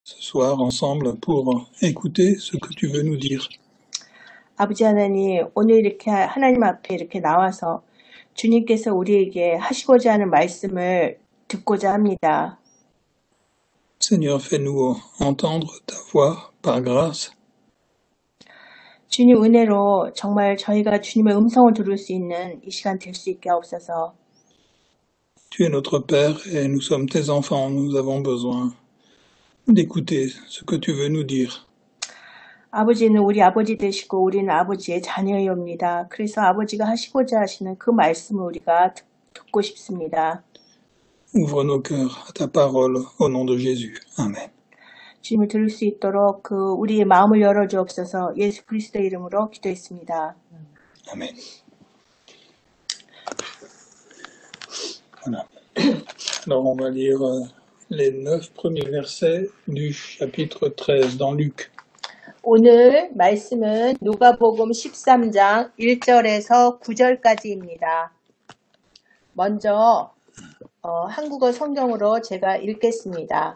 ce soir ensemble pour écouter ce que tu veux nous dire. 아버지 하나님, 오늘 이렇게 하나님 앞에 이렇게 나와서 주님께서 우리에게 하시고자 하는 말씀을 듣고자 합니다. Seigneur, fais-nous entendre ta voix par grâce. 주님 은혜로 정말 저희가 주님의 음성을 들을 수 있는 이 시간 될 수 있게 하옵소서. Tu es notre Père et nous sommes tes enfants. Nous avons besoin d'écouter ce que tu veux nous dire. 아버지는 우리 아버지 되시고 우리는 아버지의 자녀이옵니다. 그래서 아버지가 하시고자 하시는 그 말씀을 우리가 듣고 싶습니다. Ouvre nos cœurs à ta parole au nom de Jésus. Amen. 주님을 들을 수 있도록 우리의 마음을 열어주옵소서. 예수 그리스도의 이름으로 기도했습니다. Amen. Voilà. Alors on va lire les 9 premiers versets du chapitre 13 dans Luc. 오늘 말씀은 누가복음 13장 1절에서 9절까지입니다. 먼저 한국어 성경으로 제가 읽겠습니다.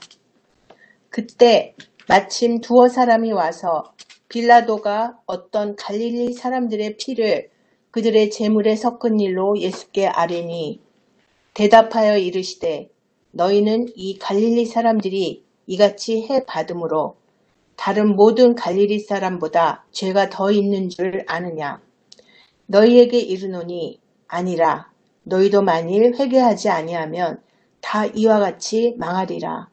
그때 마침 두어 사람이 와서 빌라도가 어떤 갈릴리 사람들의 피를 그들의 제물에 섞은 일로 예수께 아뢰니 대답하여 이르시되 너희는 이 갈릴리 사람들이 이같이 해 받음으로 다른 모든 갈릴리 사람보다 죄가 더 있는 줄 아느냐. 너희에게 이르노니 아니라 너희도 만일 회개하지 아니하면 다 이와 같이 망하리라.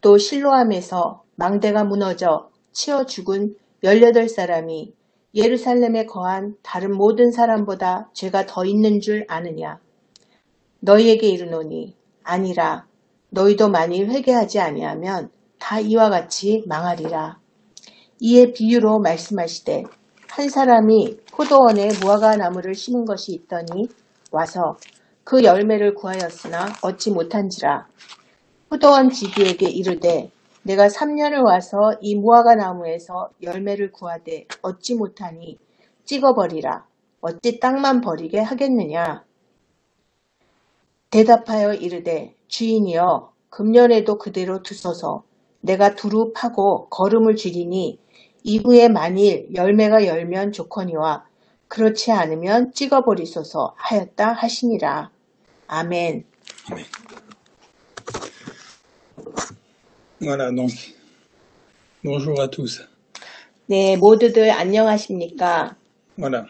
또 실로암에서 망대가 무너져 치어 죽은 18사람이 예루살렘에 거한 다른 모든 사람보다 죄가 더 있는 줄 아느냐. 너희에게 이르노니 아니라 너희도 만일 회개하지 아니하면 다 이와 같이 망하리라. 이에 비유로 말씀하시되 한 사람이 포도원에 무화과 나무를 심은 것이 있더니 와서 그 열매를 구하였으나 얻지 못한지라. 포도원 지기에게 이르되 내가 3년을 와서 이 무화과 나무에서 열매를 구하되 얻지 못하니 찍어버리라. 어찌 땅만 버리게 하겠느냐. 대답하여 이르되 주인이여 금년에도 그대로 두소서. 내가 두루 파고 거름을 줄이니 이후에 만일 열매가 열면 좋거니와 그렇지 않으면 찍어버리소서 하였다 하시니라. 아멘. Amen. Voilà, donc, bonjour à tous. 네, 모두들 안녕하십니까? Voilà.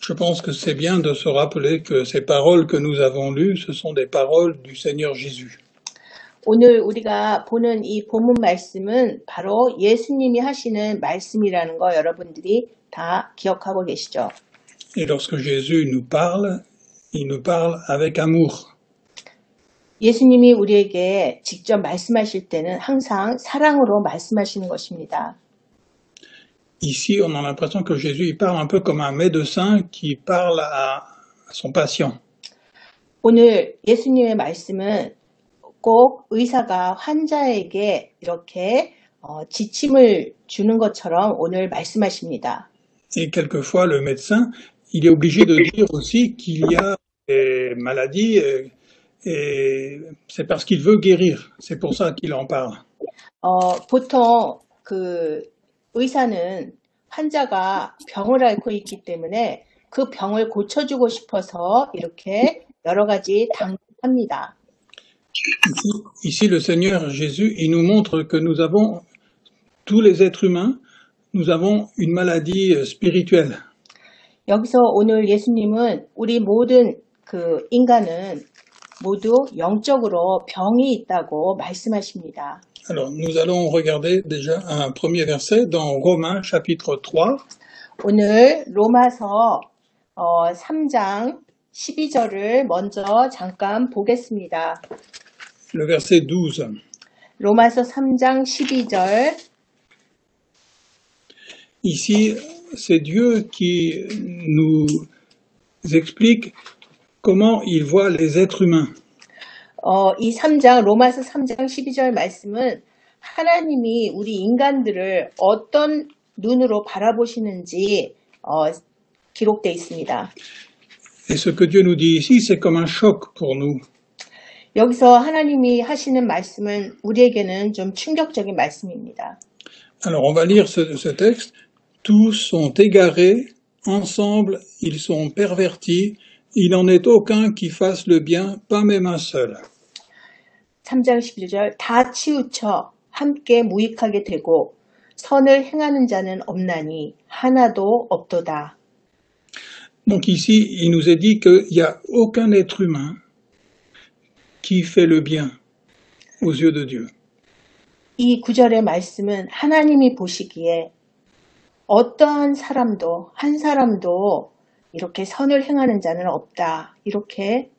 Je pense que c'est bien de se rappeler que ces paroles que nous avons lues, ce sont des paroles du Seigneur Jésus. 오늘 우리가 보는 이 본문 말씀은 바로 예수님이 하시는 말씀이라는 거 여러분들이 다 기억하고 계시죠? Et lorsque Jésus nous parle, il nous parle avec amour. 예수님이 우리에게 직접 말씀하실 때는 항상 사랑으로 말씀하시는 것입니다. Ici, on a l'impression que Jésus il parle un peu comme un médecin qui parle à son patient. 오늘 예수님의 말씀은 꼭 의사가 환자에게 이렇게 지침을 주는 것처럼 오늘 말씀하십니다. Et quelquefois, le médecin, il est obligé de dire aussi qu'il y a des maladies et c'est parce qu'il veut guérir. C'est pour ça qu'il en parle. 보통 의사는 환자가 병을 앓고 있기 때문에 그 병을 고쳐주고 싶어서 이렇게 여러 가지 당부합니다. Ici, le Seigneur Jésus, il nous montre que nous avons, tous les êtres humains, nous avons une maladie spirituelle. 여기서 오늘 예수님은 우리 모든 인간은 모두 영적으로 병이 있다고 말씀하십니다. Alors, nous allons regarder déjà un premier verset dans Romains chapitre 3. 오늘 로마서 3장 12절을 먼저 잠깐 보겠습니다. Le verset 12. 로마서 3장 12절. Ici, c'est Dieu qui nous explique comment il voit les êtres humains. 이 3장, 로마서 3장 12절 말씀은 하나님이 우리 인간들을 어떤 눈으로 바라보시는지 기록되어 있습니다. Et ce que Dieu nous dit ici, c'est comme un choc pour nous. 여기서 하나님이 하시는 말씀은 우리에게는 좀 충격적인 말씀입니다. Alors, on va lire ce texte. Tous sont égarés, ensemble ils sont pervertis, il n'en est aucun qui fasse le bien, pas même un seul. 3장 11절 다 치우쳐 함께 무익하게 되고 선을 행하는 자는 없나니 하나도 없도다. Donc ici, il nous est dit qu'il n'y a aucun être humain qui fait le bien aux yeux de Dieu. 이 구절의 말씀은 하나님이 보시기에 어떠한 사람도 한 사람도 이렇게 선을 행하는 자는 없다. 이렇게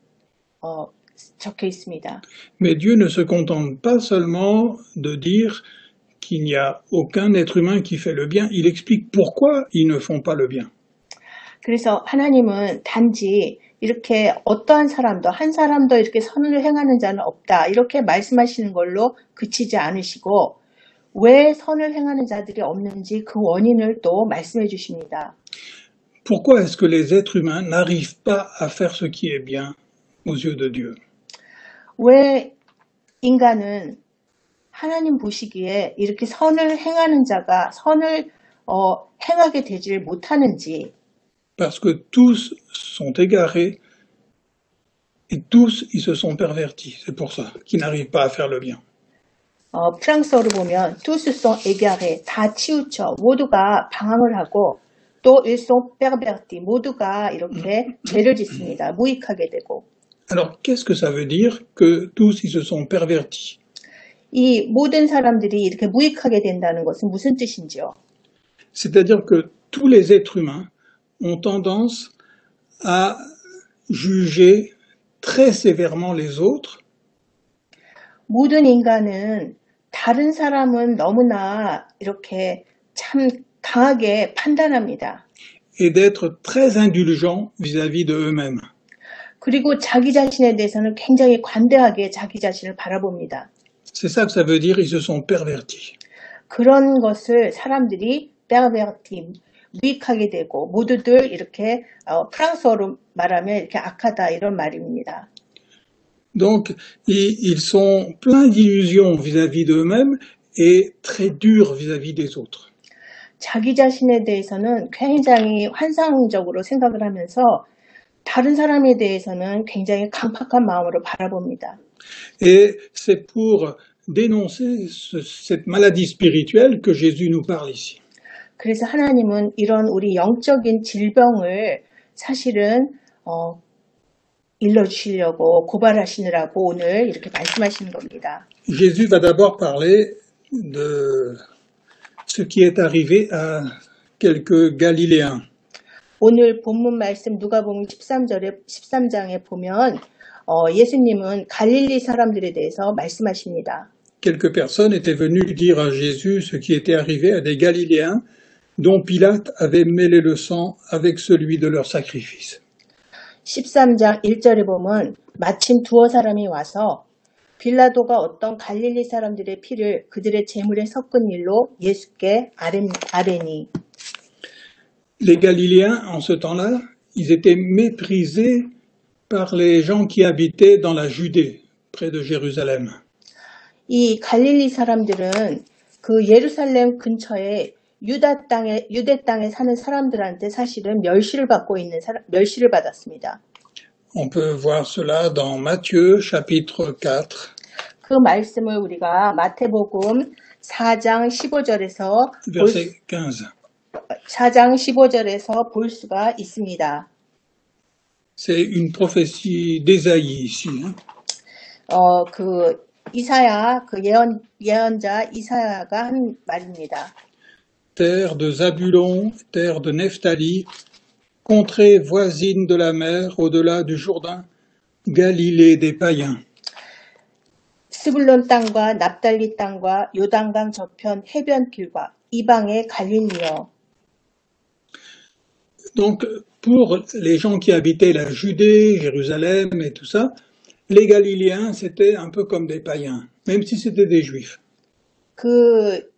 적혀 있습니다. Mais Dieu ne se contente pas seulement de dire qu'il n'y a aucun être humain qui fait le bien, il explique pourquoi ils ne font pas le bien. 그래서 하나님은 단지 이렇게 어떠한 사람도 한 사람도 이렇게 선을 행하는 자는 없다. 이렇게 말씀하시는 걸로 그치지 않으시고 왜 선을 행하는 자들이 없는지 그 원인을 또 말씀해 주십니다. Pourquoi est-ce que les êtres humains n'arrivent pas à faire ce qui est bien aux yeux de Dieu? 왜 인간은 하나님 보시기에 이렇게 선을 행하는 자가 선을 행하게 되지를 못하는지 Parce que tous sont égarés et tous ils se sont pervertis. C'est pour ça qu'ils n'arrivent pas à faire le bien. 프랑스어로 보면 tous sont égarés, 다 치우쳐 모두가 방황을 하고 또 ils sont pervertis, 모두가 이렇게 죄를 짓습니다. 무익하게 되고. Alors qu'est-ce que ça veut dire que tous ils se sont pervertis? 이 모든 사람들이 이렇게 무익하게 된다는 것은 무슨 뜻인지요? C'est-à-dire que tous les êtres humains ont tendance à juger très sévèrement les autres. 모든 인간은 다른 사람은 너무나 이렇게 참 강하게 판단합니다. Et d'être très indulgents vis-à-vis de eux-mêmes. 그리고 자기 자신에 대해서는 굉장히 관대하게 자기 자신을 바라봅니다. C'est ça que ça veut dire, ils se sont pervertis. 그런 것을 사람들이 perverti, 무익하게 되고 모두들 이렇게 프랑스어로 말하면 이렇게 악하다 이런 말입니다. Donc, ils sont pleins d'illusions vis-à-vis d'eux-mêmes et très durs vis-à-vis des autres. 자기 자신에 대해서는 굉장히 환상적으로 생각을 하면서 다른 사람에 대해서는 굉장히 강팍한 마음으로 바라봅니다. Et c'est pour dénoncer cette maladie spirituelle que Jésus nous parle ici. 그래서 하나님은 이런 우리 영적인 질병을 사실은 일러주시려고 고발하시느라고 오늘 이렇게 말씀하시는 겁니다. Jésus va d'abord parler de ce qui est arrivé à quelques Galiléens. 오늘 본문 말씀 누가복음 13장에 보면 예수님은 갈릴리 사람들에 대해서 말씀하십니다. Quelques personnes étaient venues dire à Jésus ce qui était arrivé à des Galiléens dont Pilate avait mêlé le sang avec celui de leur sacrifice. 13장 1절에 보면 마침 두어 사람이 와서 빌라도가 어떤 갈릴리 사람들의 피를 그들의 제물에 섞은 일로 예수께 아뢰니. Les Galiléens, en ce temps-là, ils étaient méprisés par les gens qui habitaient dans la Judée, près de Jérusalem. 이 갈릴리 사람들은 그 예루살렘 근처에 유대 땅에 사는 사람들한테 사실은 멸시를 받았습니다. On peut voir cela dans Matthieu, chapitre 4. 그 말씀을 우리가 마태복음 4장 15절에서 Verset 15. 4장 15절에서 볼 수가 있습니다. C'est une prophétie d'Ésaïe ici. Hein. 그 이사야, 그 예언자 이사야가 한 말입니다. Terre de Zabulon, terre de Nephtali, contrée voisine de la mer, au-delà du Jourdain, Galilée des païens. 스불론 땅과 납달리 땅과 요단강 저편 해변길과 이방의 갈릴리여. Donc, pour les gens qui habitaient la Judée, Jérusalem et tout ça, les Galiléens, c'était un peu comme des païens, même si c'était des Juifs. 그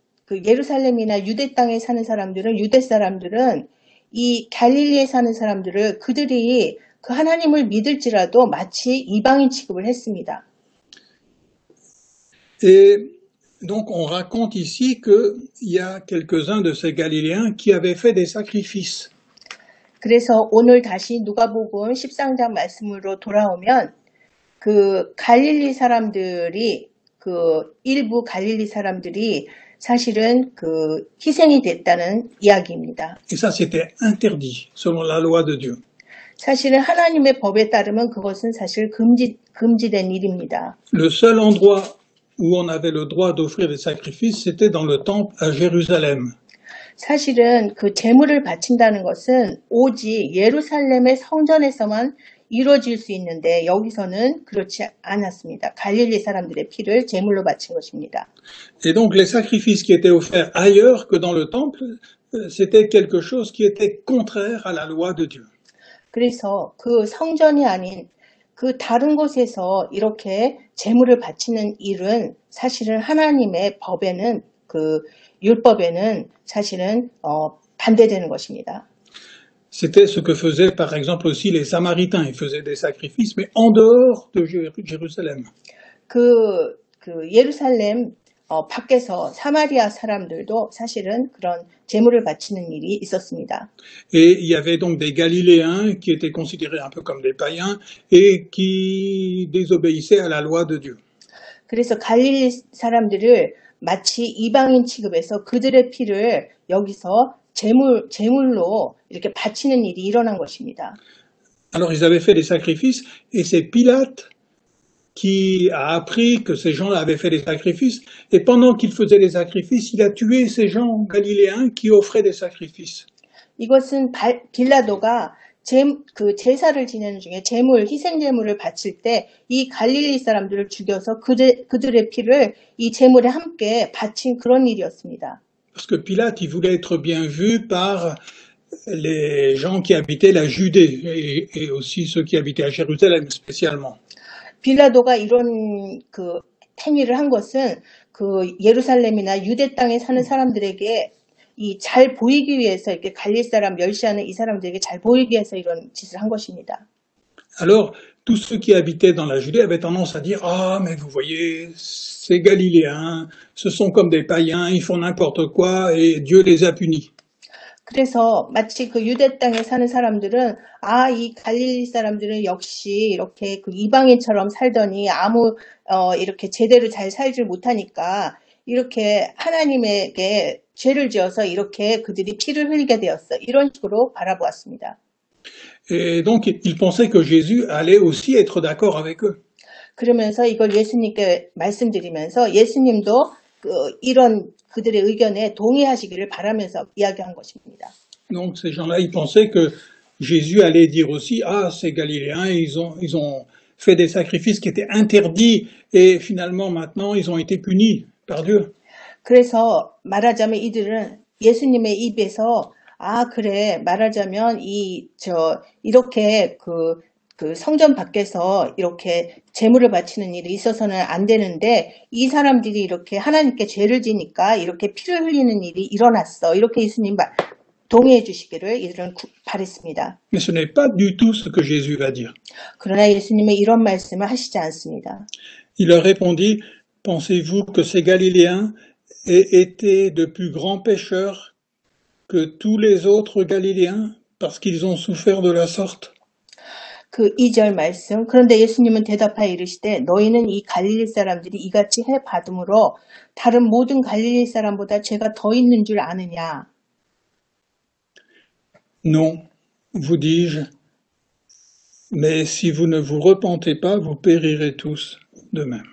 예루살렘이나 유대 땅에 사는 사람들은, 유대 사람들은 이 갈릴리에 사는 사람들을 그들이 그 하나님을 믿을지라도 마치 이방인 취급을 했습니다. Et donc on raconte ici qu'il y a quelques-uns de ces Galiléens qui avaient fait des sacrifices. 그래서 오늘 다시 누가복음 13장 말씀으로 돌아오면 그 갈릴리 사람들이 일부 갈릴리 사람들이 사실은 희생이 됐다는 이야기입니다. Et ça, c'était interdit selon la loi de Dieu. 사실은 하나님의 법에 따르면 그것은 사실 금지된 일입니다. Le seul endroit où on avait le droit d'offrir des sacrifices, c'était dans le temple à Jérusalem. 사실은 그 제물을 바친다는 것은 오직 예루살렘의 성전에서만 이루어질 수 있는데 여기서는 그렇지 않았습니다. 갈릴리 사람들의 피를 제물로 바친 것입니다. Et donc les sacrifices qui étaient offerts ailleurs que dans le temple, c'était quelque chose qui était contraire à la loi de Dieu. 그래서 그 성전이 아닌 그 다른 곳에서 이렇게 제물을 바치는 일은 사실은 하나님의 법에는 율법에는 사실은 반대되는 것입니다. C'était ce que faisaient par exemple aussi les Samaritains. Ils faisaient des sacrifices, mais en dehors de Jérusalem. 예루살렘 밖에서 사마리아 사람들도 사실은 그런 제물을 바치는 일이 있었습니다. Et il y avait donc des Galiléens qui étaient considérés un peu comme des païens et qui désobéissaient à la loi de Dieu. 그래서 갈릴리 사람들을 마치 이방인 취급해서 그들의 피를 여기서 제물로 이렇게 바치는 일이 일어난 것입니다. Alors ils avaient fait des sacrifices et c'est Pilate qui a appris que ces gens avaient fait des sacrifices et pendant qu'ils faisaient les sacrifices, il a tué ces gens galiléens qui offraient des sacrifices. 이것은 빌라도가 제사를 지내는 중에 희생 제물을 바칠 때 이 갈릴리 사람들을 죽여서 그들의 피를 이 제물에 함께 바친 그런 일이었습니다. Parce que Pilate, il voulait être bien vu par les gens qui habitaient la Judée et aussi ceux qui habitaient à Jérusalem spécialement. 빌라도가 이런 행위를 한 것은 예루살렘이나 유대 땅에 사는 사람들에게 잘 보이기 위해서 이렇게 갈릴 사람 멸시하는 이 사람들에게 잘 보이기 위해서 이런 짓을 한 것입니다. Alors, tous ceux qui habitaient dans la Judée avaient tendance à dire « Ah, mais vous voyez, ces Galiléens, ce sont comme des païens, ils font n'importe quoi et Dieu les a punis. » 그래서 마치 유대 땅에 사는 사람들은 이 갈릴리 사람들은 역시 이렇게 이방인처럼 살더니 이렇게 제대로 잘 살지 못하니까 이렇게 하나님에게 죄를 지어서 이렇게 그들이 피를 흘리게 되었어. 이런 식으로 바라보았습니다. Et donc, ils pensaient que Jésus allait aussi être d'accord avec eux. 그러면서 이걸 예수님께 말씀드리면서 예수님도 이런 그들의 의견에 동의하시기를 바라면서 이야기한 것입니다. Donc, ces gens-là, ils pensaient que Jésus allait dire aussi « Ah, ces Galiléens, ils ont fait des sacrifices qui étaient interdits et finalement, maintenant, ils ont été punis par Dieu. » 그래서 말하자면 이들은 예수님의 입에서 그래 말하자면 이렇게 성전 밖에서 이렇게 제물을 바치는 일이 있어서는 안 되는데 이 사람들이 이렇게 하나님께 죄를 지니까 이렇게 피를 흘리는 일이 일어났어. 이렇게 예수님 동의해 주시기를 이들은 바랬습니다. Mais ce n'est pas du tout ce que Jésus va dire. 그러나 예수님은 이런 말씀을 하시지 않습니다. Il leur répondit « Pensez-vous que ces Galiléens aient été de plus grands pécheurs que tous les autres Galiléens parce qu'ils ont souffert de la sorte ?» 2절 말씀. 그런데 예수님은 대답하여 이르시되 너희는 이 갈릴리 사람들이 이같이 해 받음으로 다른 모든 갈릴리 사람보다 죄가 더 있는 줄 아느냐? Non, vous dis-je, mais si vous ne vous repentez pas, vous périrez tous de même.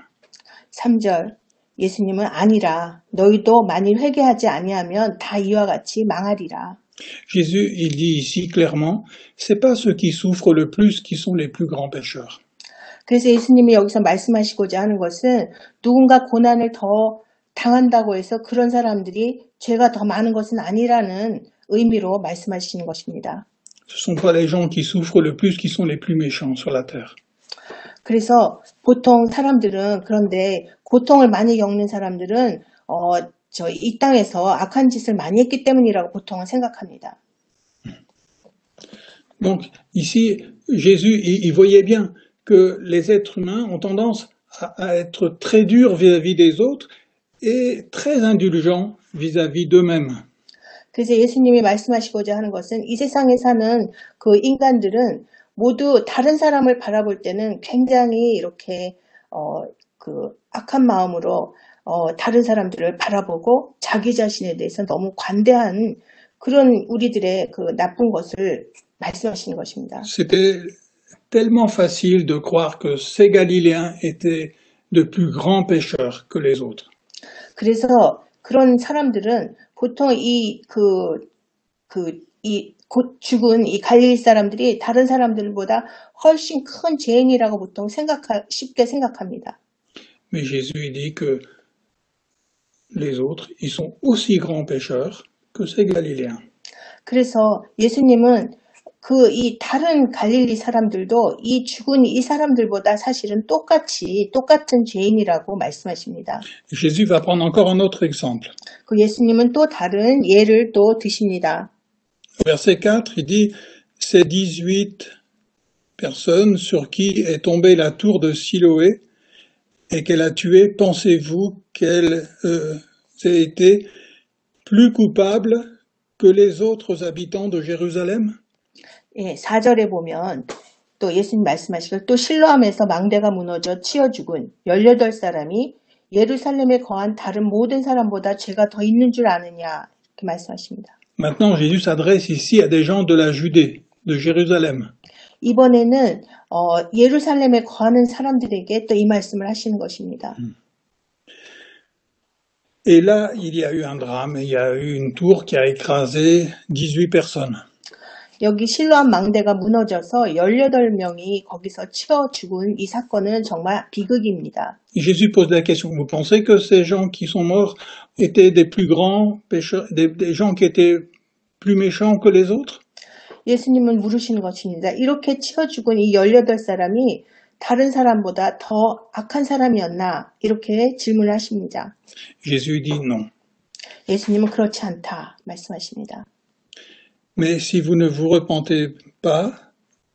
3절. 예수님은 아니라 너희도 만일 회개하지 아니하면 다 이와 같이 망하리라. Jésus, il dit ici clairement, c'est pas ceux qui souffrent le plus qui sont les plus grands pécheurs. 그래서 예수님이 여기서 말씀하시고자 하는 것은 누군가 고난을 더 당한다고 해서 그런 사람들이 죄가 더 많은 것은 아니라는 의미로 말씀하시는 것입니다. Ce sont pas les gens qui souffrent le plus qui sont les plus méchants sur la terre. 그래서 보통 사람들은 그런데 고통을 많이 겪는 사람들은 이 땅에서 악한 짓을 많이 했기 때문이라고 보통은 생각합니다. Donc ici, Jésus, il voyait bien que les êtres humains ont tendance à être très dur vis-à-vis des autres et très indulgent vis-à-vis d'eux-mêmes. 그래서 예수님이 말씀하시고자 하는 것은 이 세상에 사는 그 인간들은 모두 다른 사람을 바라볼 때는 굉장히 이렇게 그 악한 마음으로 다른 사람들을 바라보고 자기 자신에 대해서 너무 관대한 그런 우리들의 그 나쁜 것을 말씀하시는 것입니다. C'était tellement facile de croire que ces Galiléens étaient de plus grands pécheurs que les autres. 그래서 그런 사람들은 보통 곧 죽은 이 갈릴리 사람들이 다른 사람들보다 훨씬 큰 죄인이라고 보통 쉽게 생각합니다. Mais Jésus dit que les autres, ils sont aussi grands pécheurs que ces Galiléens. 그래서 예수님은 이 다른 갈릴리 사람들도 이 죽은 이 사람들보다 사실은 똑같은 죄인이라고 말씀하십니다. Jésus va prendre encore un autre exemple. 그 예수님은 또 다른 예를 또 드십니다. Verset 4, il dit, ces 18 personnes sur qui est tombée la tour de Siloé et qu'elle a tué, pensez-vous qu'elles aient été plus coupables que les autres habitants de Jérusalem? 예, 4절에 보면 또 예수님 말씀하시길 또 실로암에서 망대가 무너져 치어 죽은 18사람이 예루살렘에 거한 다른 모든 사람보다 죄가 더 있는 줄 아느냐 이렇게 말씀하십니다. Maintenant, Jésus s'adresse ici à des gens de la Judée, de Jérusalem. 이번에는 예루살렘에 거하는 사람들에게 또 이 말씀을 하시는 것입니다. Et là, il y a eu un drame, il y a eu une tour qui a écrasé 18 personnes. 여기 실로암 망대가 무너져서 18명이 거기서 치어 죽은 이 사건은 정말 비극입니다. Jésus pose la question, vous pensez que ces gens qui sont morts étaient des plus grands pécheurs, des gens qui étaient plus méchants que les autres? 예수님은 물으시는 것입니다. 이렇게 치어 죽은 이 18사람이 다른 사람보다 더 악한 사람이었나? 이렇게 질문을 하십니다. Jésus dit non. 예수님은 그렇지 않다 말씀하십니다. Mais si vous ne vous repentez pas,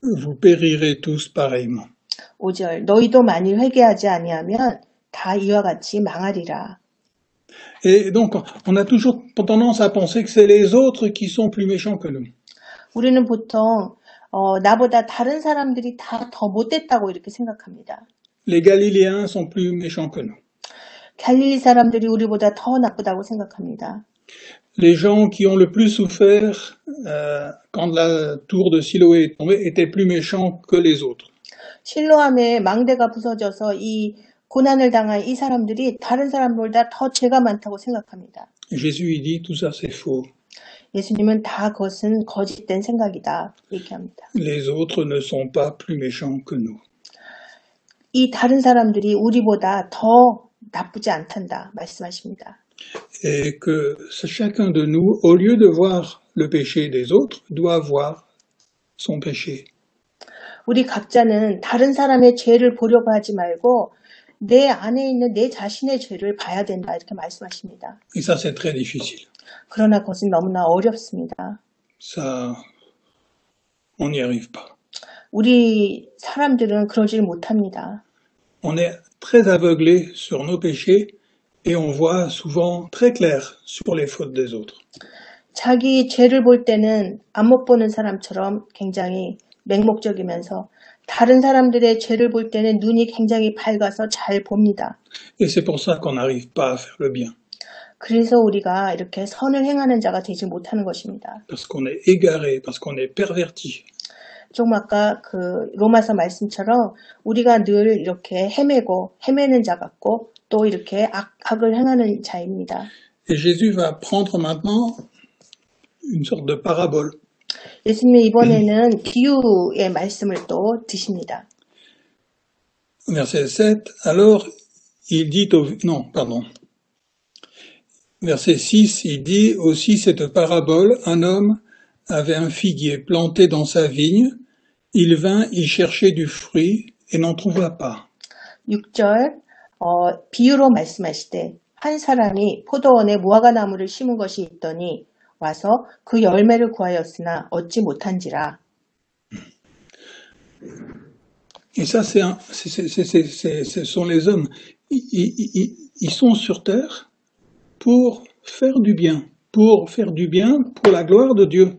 vous périrez tous pareillement. 5절 너희도 만일 회개하지 아니하면 다 이와 같이 망하리라. Et donc, on a toujours tendance à penser que c'est les autres qui sont plus méchants que nous. 우리는 보통 나보다 다른 사람들이 다 더 못됐다고 이렇게 생각합니다. Les Galiléens sont plus méchants que nous. 갈릴리 사람들이 우리보다 더 나쁘다고 생각합니다. Les gens qui ont le plus souffert quand la tour de Siloé est tombée étaient plus méchants que les autres. 실로암에 망대가 부서져서 이 고난을 당한 이 사람들이 다른 사람보다 더 죄가 많다고 생각합니다. Jésus dit tout ça c'est faux. 예수님은 다 그것은 거짓된 생각이다 얘기합니다. Les autres ne sont pas plus méchants que nous. 이 다른 사람들이 우리보다 더 나쁘지 않단다 말씀하십니다. Et que chacun de nous, au lieu de voir le péché des autres, doit voir son péché. 우리 각자는 다른 사람의 죄를 보려고 하지 말고 내 안에 있는 내 자신의 죄를 봐야 된다 이렇게 말씀하십니다. Et ça, c'est très difficile. 그러나 그것은 너무나 어렵습니다. Ça, on n'y arrive pas. 우리 사람들은 그러질 못합니다. On est très aveuglé sur nos péchés et on voit souvent très clair sur les fautes des autres. 자기 죄를 볼 때는 안 못 보는 사람처럼 굉장히 맹목적이면서 다른 사람들의 죄를 볼 때는 눈이 굉장히 밝아서 잘 봅니다. Et c'est pour ça qu'on n'arrive pas à faire le bien. 그래서 우리가 이렇게 선을 행하는 자가 되지 못하는 것입니다. Parce qu'on est égaré, parce qu'on est perverti. 좀 아까 그 로마서 말씀처럼 우리가 늘 이렇게 헤매는 자 같고 또 이렇게 악을 행하는 자입니다. Et Jésus va prendre maintenant une sorte de parabole. 예수님이 이번에는 비유의 말씀을 또 드십니다. Verset 7, alors il dit non, pardon. Verset 6, il dit aussi cette parabole, un homme avait un figuier planté dans sa vigne, il vint y chercher du fruit et n'en trouva pas. 6절 비유로 말씀하시되 한 사람이 포도원에 무화과나무를 심은 것이 있더니 와서 그 열매를 구하였으나 얻지 못한지라. Et ça, ce sont les hommes. Ils sont sur terre pour faire du bien, pour la gloire de Dieu.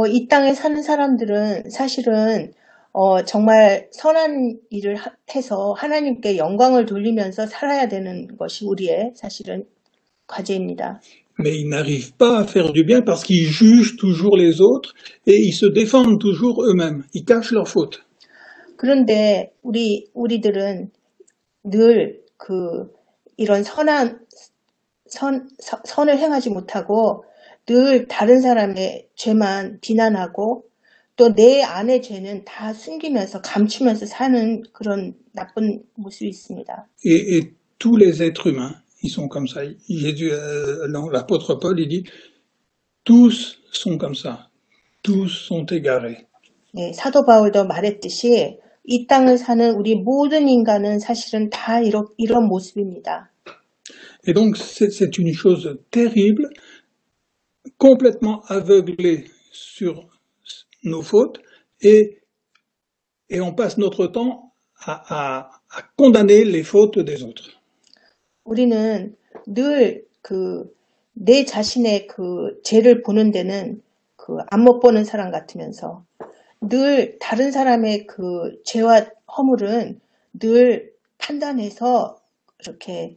이 땅에 사는 사람들은 사실은 정말 선한 일을 해서 하나님께 영광을 돌리면서 살아야 되는 것이 우리의 사실은 과제입니다. Mais ils n'arrivent pas à faire du bien parce qu'ils jugent toujours les autres et ils se défendent toujours eux-mêmes. Ils cachent leurs fautes. 그런데 우리들은 늘 이런 선을 행하지 못하고 늘 다른 사람의 죄만 비난하고 또 내 안의 죄는 다 숨기면서 감추면서 사는 그런 나쁜 모습이 있습니다. Et tous les êtres humains, ils sont comme ça. L'apôtre Paul, il dit, tous sont comme ça. Tous sont égarés. 네, 사도 바울도 말했듯이 이 땅을 사는 우리 모든 인간은 사실은 다 이런 모습입니다. Et donc, c'est une chose terrible, complètement aveuglée sur nos fautes, et on passe notre temps à condamner les fautes des autres. 우리는 늘 내 자신의 죄를 보는 데는 안 못 보는 사람 같으면서 늘 다른 사람의 죄와 허물은 늘 판단해서 이렇게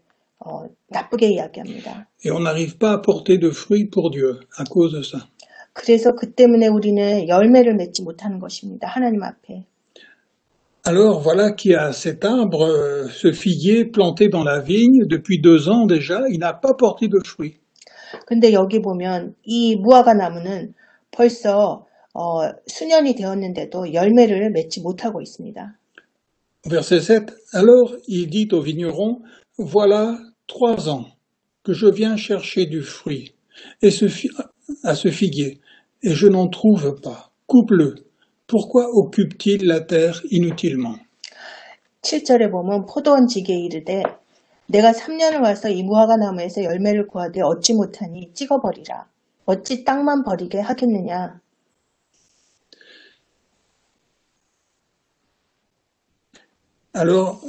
나쁘게 이야기합니다. Et on n'arrive pas à porter de fruits pour Dieu à cause de ça. 그래서 그 때문에 우리는 열매를 맺지 못하는 것입니다. 하나님 앞에. Alors voilà qu'il y a cet arbre, ce figuier planté dans la vigne depuis 2 ans déjà, il n'a pas porté de fruits. 근데 여기 보면 이 무화과 나무는 벌써 수년이 되었는데도 열매를 맺지 못하고 있습니다. Verset 7. Alors il dit au vigneron, voilà 3 ans que je viens chercher du fruit à ce figuier, et je n'en trouve pas. Coupe-le. Pourquoi occupe-t-il la terre inutilement? 7절에 보면 포도원지기에 이르되 내가 3년을 와서 이 무화과 나무에서 열매를 구하되 얻지 못하니 찍어버리라. 어찌 땅만 버리게 하겠느냐. Alors,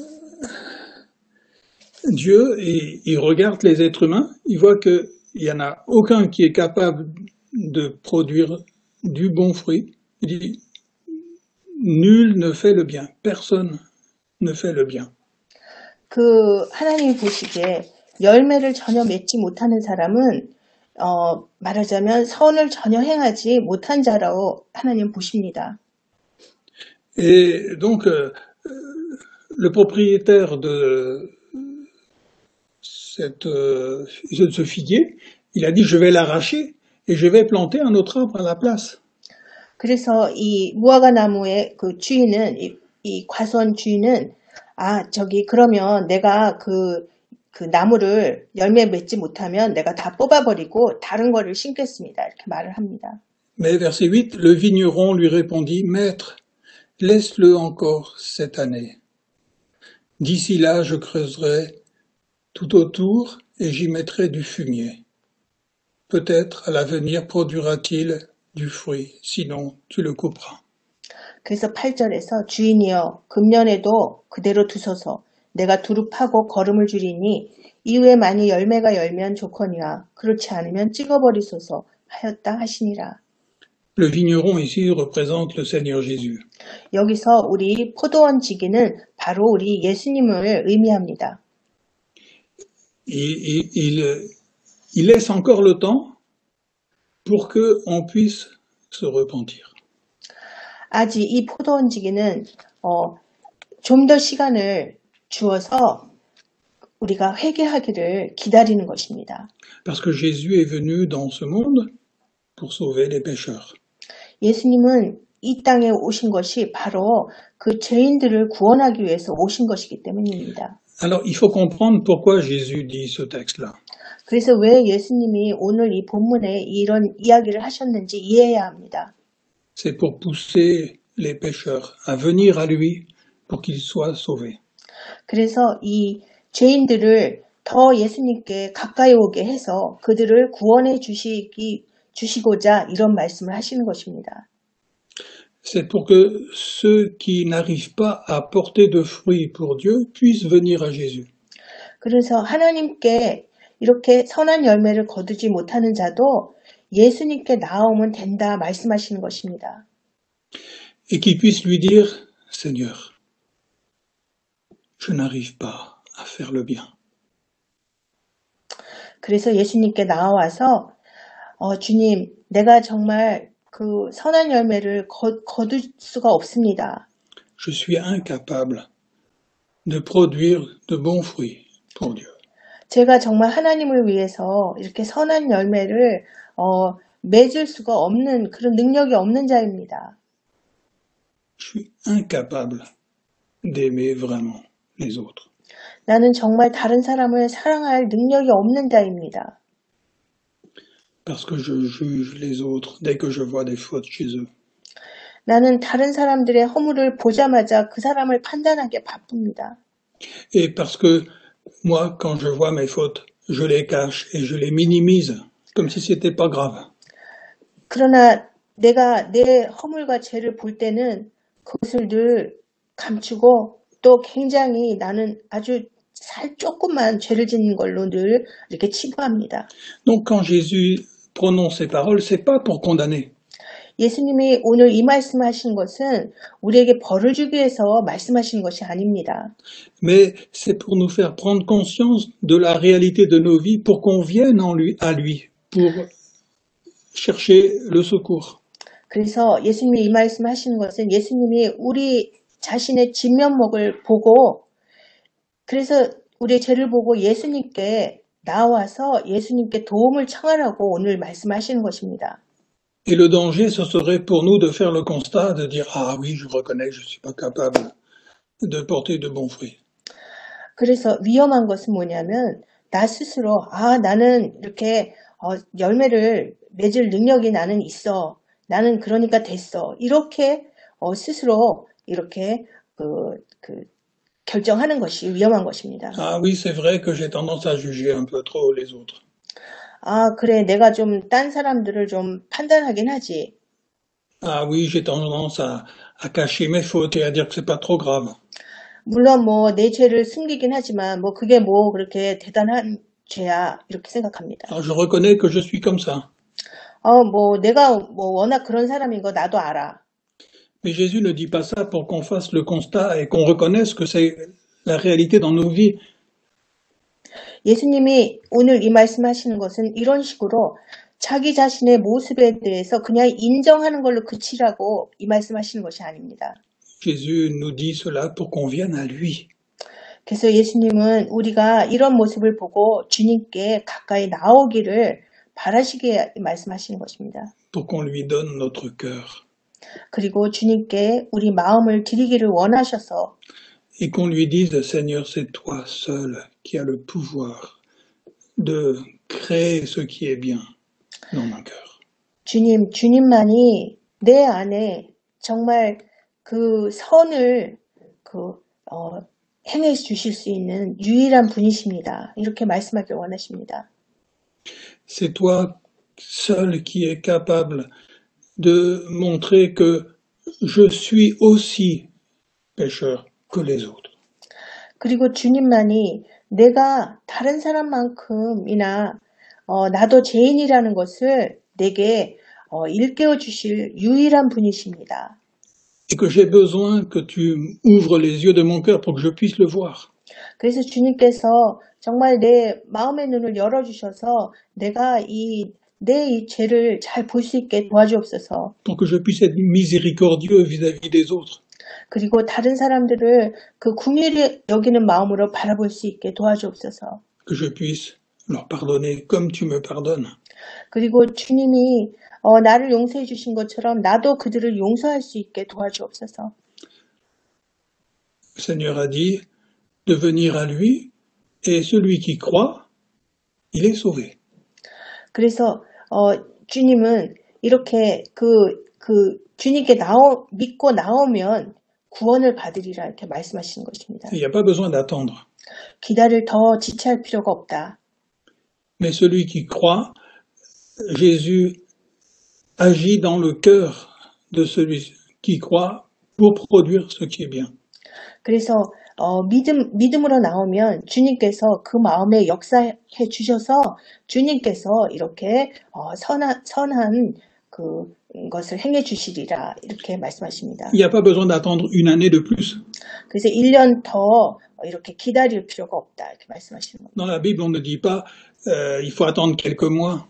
Dieu, il regarde les êtres humains, il voit qu'il n'y en a aucun qui est capable de produire du bon fruit. Il dit, nul ne fait le bien, personne ne fait le bien. 하나님이 보시기에 열매를 전혀 맺지 못하는 사람은 말하자면 선을 전혀 행하지 못한 자라고 하나님 보십니다. Et donc, le propriétaire de ce figuier, il a dit, je vais l'arracher et je vais planter un autre arbre à la place. 그래서 이 무화과 나무의 주인은 이 과수원 주인은 그러면 내가 그 나무를 열매 맺지 못하면 내가 다 뽑아버리고 다른 거를 심겠습니다. 이렇게 말을 합니다. Mais verset 8, le vigneron lui répondit, Maître, laisse-le encore cette année. D'ici là, je creuserai tout autour et j'y mettrai du fumier. Peut-être à l'avenir produira-t-il du fruit, sinon tu le couperas. 그래서 8절에서 주인이여 금년에도 그대로 두소서 내가 두루 파고 거름을 줄이니 이후에 만일 열매가 열면 좋거니와 그렇지 않으면 찍어버리소서 하였다 하시니라. Le vigneron ici représente le Seigneur Jésus. 여기서 우리 포도원 지기는 바로 우리 예수님을 의미합니다. Il laisse encore le temps pour qu'on puisse se repentir. 아직 이 포도원 지기는 좀 더 시간을 주어서 우리가 회개하기를 기다리는 것입니다. Parce que Jésus est venu dans ce monde pour sauver les pécheurs. 예수님은 이 땅에 오신 것이 바로 그 죄인들을 구원하기 위해서 오신 것이기 때문입니다. Alors, il faut comprendre pourquoi Jésus dit ce texte-là. 그래서 왜 예수님이 오늘 이 본문에 이런 이야기를 하셨는지 이해해야 합니다. C'est pour pousser les pécheurs à venir à lui pour qu'ils soient sauvés. 그래서 이 죄인들을 더 예수님께 가까이 오게 해서 그들을 구원해 주시고자 이런 말씀을 하시는 것입니다. c'est pour que ceux qui n'arrivent pas à porter de fruits pour Dieu puissent venir à Jésus. 그래서 하나님께 이렇게 선한 열매를 거두지 못하는 자도 예수님께 나아오면 된다 말씀하시는 것입니다. Et qu'ils puissent lui dire, Seigneur, je n'arrive pas à faire le bien. 그래서 예수님께 나와서 주님, 내가 정말 그 선한 열매를 거둘 수가 없습니다. Je suis incapable de produire de bons fruits pour Dieu. 제가 정말 하나님을 위해서 이렇게 선한 열매를 맺을 수가 없는 그런 능력이 없는 자입니다. Je suis incapable d'aimer vraiment les autres. 나는 정말 다른 사람을 사랑할 능력이 없는 자입니다. Parce que je juge les autres dès que je vois des fautes chez eux. 나는 다른 사람들의 허물을 보자마자 그 사람을 판단하기에 바쁩니다. Et parce que moi, quand je vois mes fautes, je les cache et je les minimise, comme si c'était pas grave. 그러나 내가 내 허물과 죄를 볼 때는 그것을 늘 감추고 또 굉장히 나는 아주 조금만 죄를 짓는 걸로 늘 이렇게 치부합니다. Donc quand Jésus prononce ces paroles, c'est pas pour condamner. 예수님이 오늘 이 말씀하신 것은 우리에게 벌을 주기 위해서 말씀하신 것이 아닙니다. Mais c'est pour nous faire prendre conscience de la réalité de nos vies pour qu'on vienne à lui, pour chercher le secours. 그래서 예수님이 이 말씀하시는 것은 예수님이 우리 자신의 진면목을 보고 그래서 우리의 죄를 보고 예수님께 나와서 예수님께 도움을 청하라고 오늘 말씀하시는 것입니다. Et le danger, ce serait pour nous de faire le constat, de dire « Ah oui, je reconnais que je ne suis pas capable de porter de bons fruits. » 그래서 위험한 것은 뭐냐면 나 스스로 나는 이렇게 열매를 맺을 능력이 나는 있어. 나는 그러니까 됐어. 이렇게 스스로 이렇게 결정하는 것이 위험한 것입니다. Ah oui, c'est vrai que j'ai tendance à juger un peu trop les autres. 그래, 내가 좀 딴 사람들을 좀 판단하긴 하지. Ah oui, j'ai tendance à cacher mes fautes et à dire que c'est pas trop grave. 물론 내 죄를 숨기긴 하지만 그게 그렇게 대단한 죄야 이렇게 생각합니다. Alors je reconnais que je suis comme ça. 내가 워낙 그런 사람인 거 나도 알아. Mais Jésus ne dit pas ça pour qu'on fasse le constat et qu'on reconnaisse que c'est la réalité dans nos vies. 예수님이 오늘 이 말씀하시는 것은 이런 식으로 자기 자신의 모습에 대해서 그냥 인정하는 걸로 그치라고 이 말씀하시는 것이 아닙니다. Jésus nous dit cela pour qu'on vienne à lui. 그래서 예수님은 우리가 이런 모습을 보고 주님께 가까이 나오기를 바라시게 말씀하시는 것입니다. Pour qu'on lui donne notre cœur. 그리고 주님께 우리 마음을 드리기를 원하셔서 Et qu'on lui dise, Seigneur, c'est toi seul qui as le pouvoir de créer ce qui est bien dans mon cœur. 주님만이 내 안에 정말 그 선을 행해 주실 수 있는 유일한 분이십니다. 이렇게 말씀하길 원하십니다. C'est toi seul qui es capable de montrer que je suis aussi pécheur que les autres. 그리고 주님만이 내가 다른 사람만큼이나 나도 죄인이라는 것을 내게 일깨워 주실 유일한 분이십니다. Et que j'ai besoin que tu ouvres les yeux de mon cœur pour que je puisse le voir. 그래서 주님께서 정말 내 마음의 눈을 열어주셔서 내가 내 이 죄를 잘 볼 수 있게 도와주옵소서. Pour que je puisse être miséricordieux vis-à-vis des autres. 그리고 다른 사람들을 그 긍휼히 여기는 마음으로 바라볼 수 있게 도와주옵소서. Que je puisse leur pardonner comme tu me pardonnes. 그리고 주님이 나를 용서해 주신 것처럼 나도 그들을 용서할 수 있게 도와주옵소서. Le Seigneur a dit de venir à lui et celui qui croit, il est sauvé. 그래서 주님은 이렇게 주님께 믿고 나오면 구원을 받으리라 이렇게 말씀하시는 것입니다. Il n'y a pas besoin d'attendre. 기다릴 더 지체할 필요가 없다. Mais celui qui croit, Jésus agit dans le cœur de celui qui croient pour produire ce qui est bien. 그래서 믿음으로 나오면 주님께서 그 마음에 역사해 주셔서 주님께서 이렇게 선한 그것을 행해 주시리라 이렇게 말씀하십니다. Il n'y a pas besoin d'attendre une année de plus. 그래서 1년 더 이렇게 기다릴 필요가 없다 이렇게 말씀하시는 겁니다. Dans la Bible, on ne dit pas il faut attendre quelques mois.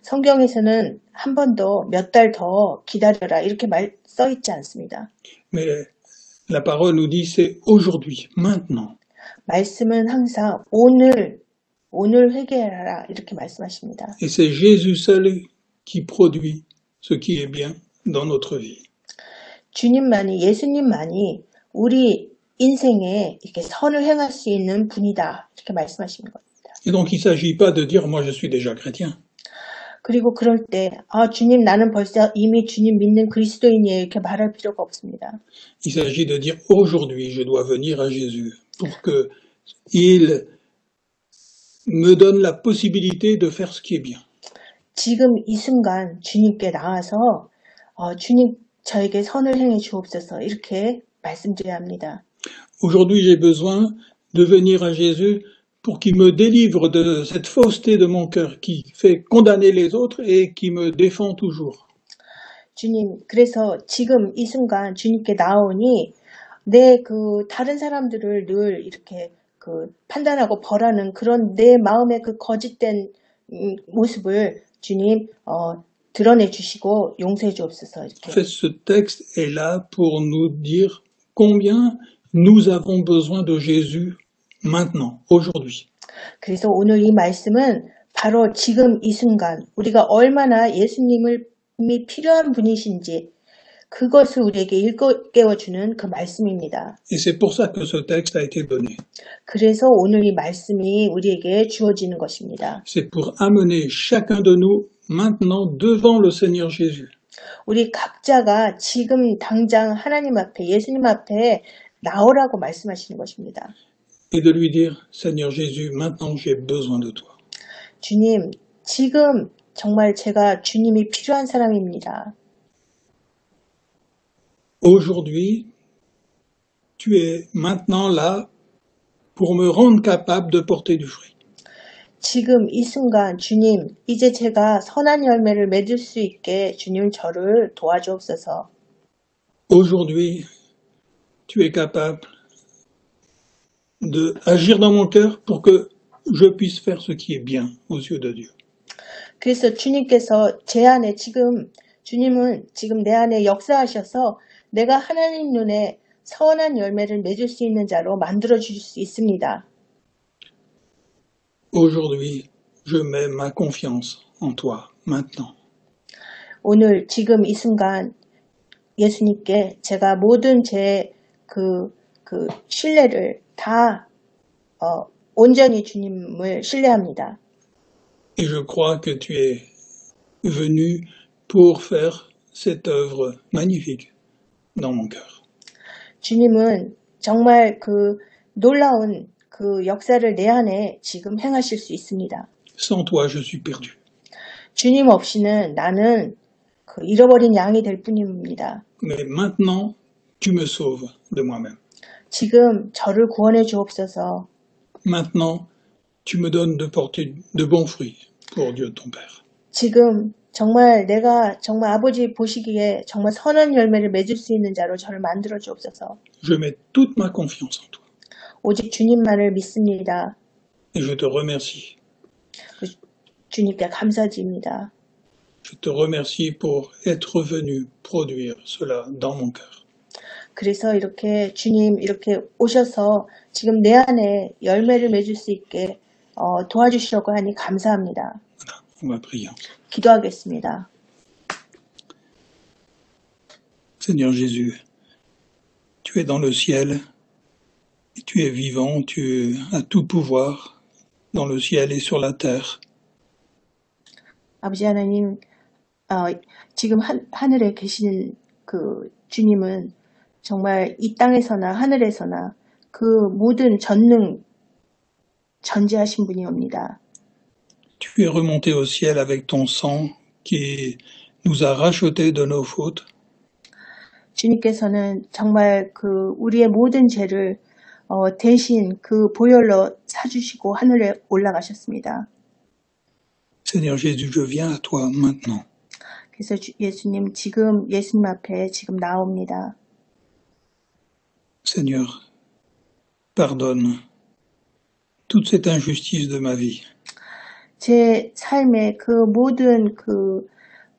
성경에서는 한 번 더 몇 달 더 기다려라 이렇게 써 있지 않습니다. Mais la parole nous dit c'est aujourd'hui, maintenant. 말씀은 항상 오늘 회개하라 이렇게 말씀하십니다. Et c'est Jésus seul qui produit ce qui est bien dans notre vie. 주님만이 예수님만이 우리 인생에 이렇게 선을 행할 수 있는 분이다 이렇게 말씀하시는 겁니다. Et donc il ne s'agit pas de dire moi je suis déjà chrétien. 그리고 그럴 때 주님 나는 벌써 이미 주님 믿는 그리스도인이에요 이렇게 말할 필요가 없습니다. Il s'agit de dire aujourd'hui je dois venir à Jésus pour que il me donne la possibilité de faire ce qui est bien. 지금 이 순간 주님께 나와서 주님 저에게 선을 행해 주옵소서 이렇게 말씀드려야 합니다. Aujourd'hui j'ai besoin de venir à Jésus pour qu'il me délivre de cette fausseté de mon cœur qui fait condamner les autres et qui me défend toujours. 주님, 그래서 지금 이 순간 주님께 나오니 내 다른 사람들을 늘 이렇게 판단하고 벌하는 그런 내 마음의 그 거짓된 모습을 주님 드러내 주시고 용서해 주옵소서. 이렇게. En fait, ce texte est là pour nous dire combien nous avons besoin de Jésus maintenant, aujourd'hui. 그래서 오늘 이 말씀은 바로 지금 이 순간 우리가 얼마나 예수님이 필요한 분이신지 그것을 우리에게 일깨워주는 그 말씀입니다. Et c'est pour ça que ce texte a été donné. 그래서 오늘 이 말씀이 우리에게 주어지는 것입니다. C'est pour amener chacun de nous maintenant devant le Seigneur Jésus. 우리 각자가 지금 당장 하나님 앞에 예수님 앞에 나오라고 말씀하시는 것입니다. Et de lui dire, Seigneur Jésus, maintenant j'ai besoin de toi. 주님, 지금 정말 제가 주님이 필요한 사람입니다. Aujourd'hui, tu es maintenant là pour me rendre capable de porter du fruit. 지금 이 순간 주님, 이제 제가 선한 열매를 맺을 수 있게 주님 저를 도와주옵소서. Aujourd'hui, tu es capable de agir dans mon cœur pour que je puisse faire ce qui est bien aux yeux de Dieu. 그래서 주님께서 제 안에 주님은 지금 내 안에 역사하셔서 내가 하나님 눈에 선한 열매를 맺을 수 있는 자로 만들어 주실 수 있습니다. Aujourd'hui, je mets ma confiance en toi, maintenant. 오늘 지금 이 순간 예수님께 제가 모든 제 신뢰를 다 온전히 주님을 신뢰합니다. Et je crois que tu es venu pour faire cette œuvre magnifique dans mon cœur. 주님은 정말 놀라운 역사를 내 안에 지금 행하실 수 있습니다. Sans toi, je suis perdu. 주님 없이는 나는 잃어버린 양이 될 뿐입니다. Mais maintenant, tu me sauves de moi-même. 지금 저를 구원해 주옵소서. Maintenant, tu me donnes de porter de bons fruits pour Dieu ton Père. 지금 정말 내가 정말 아버지 보시기에 정말 선한 열매를 맺을 수 있는 자로 저를 만들어 주옵소서. Je mets toute ma confiance en toi. 오직 주님만을 믿습니다. Et je te remercie. 주님께 감사드립니다. Je te remercie pour être venu produire cela dans mon cœur. 그래서 이렇게 주님 이렇게 오셔서 지금 내 안에 열매를 맺을 수 있게 도와주시려고 하니 감사합니다. Voilà, on va prier. 기도하겠습니다. Seigneur Jésus, tu es dans le ciel, et tu es vivant, tu as tout pouvoir dans le ciel et sur la terre. 아버지 하나님, 지금 하늘에 계시는 주님은 정말 이 땅에서나 하늘에서나 모든 전지하신 분이옵니다. Tu es remonté au ciel avec ton sang qui nous a rachetés de nos fautes. 주님께서는 정말 그 우리의 모든 죄를 대신 그 보혈로 사주시고 하늘에 올라가셨습니다. Seigneur Jésus, je viens à toi maintenant. 그래서 예수님 지금 예수님 앞에 지금 나옵니다. Seigneur, pardonne toute cette injustice de ma vie. 제 삶의 그 모든 그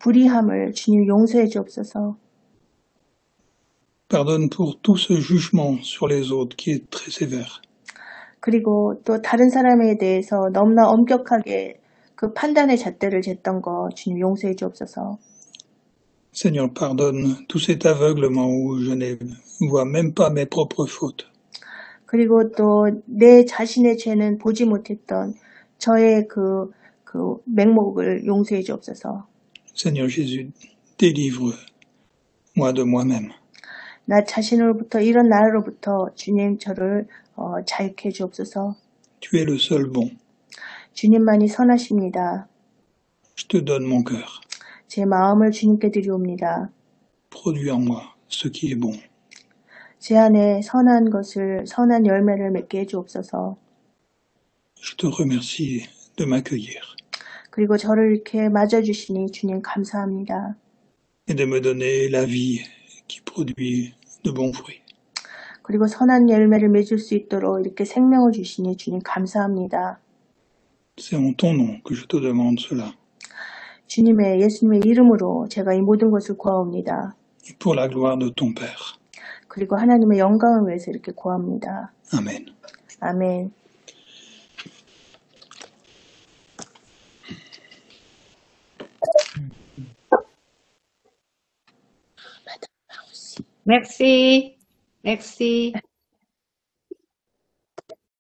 불의함을 주님 용서해 주옵소서. Pardonne pour tout ce jugement sur les autres qui est très sévère. 그리고 또 다른 사람에 대해서 너무나 엄격하게 그 판단의 잣대를 쟀던 거 주님 용서해 주옵소서. Seigneur, pardonne tout cet aveuglement où je ne vois même pas mes propres fautes. 그리고 또 내 자신의 죄는 보지 못했던 저의 그 맹목을 용서해 주옵소서. Seigneur Jésus, délivre-moi de moi-même. 나 자신으로부터 이런 나로부터 주님 저를 자유케 해 주옵소서. Tu es le seul bon. 주님만이 선하십니다. Je te donne mon cœur. 제 마음을 주님께 드리옵니다. Produis en moi ce qui est bon. 제 안에 선한 열매를 맺게 해 주옵소서. Je te remercie de m'accueillir 그리고 저를 이렇게 맞아주시니 주님 감사합니다. et de me donner la vie qui produit de bons fruits. 그리고 선한 열매를 맺을 수 있도록 이렇게 생명을 주시니 주님 감사합니다. C'est en ton nom que je te demande cela. 주님의 예수님의 이름으로 제가 이 모든 것을 구하옵니다. Et pour la gloire de ton Père. 그리고 하나님의 영광을 위해서 이렇게 구합니다. Amen. 아멘. Merci. Merci.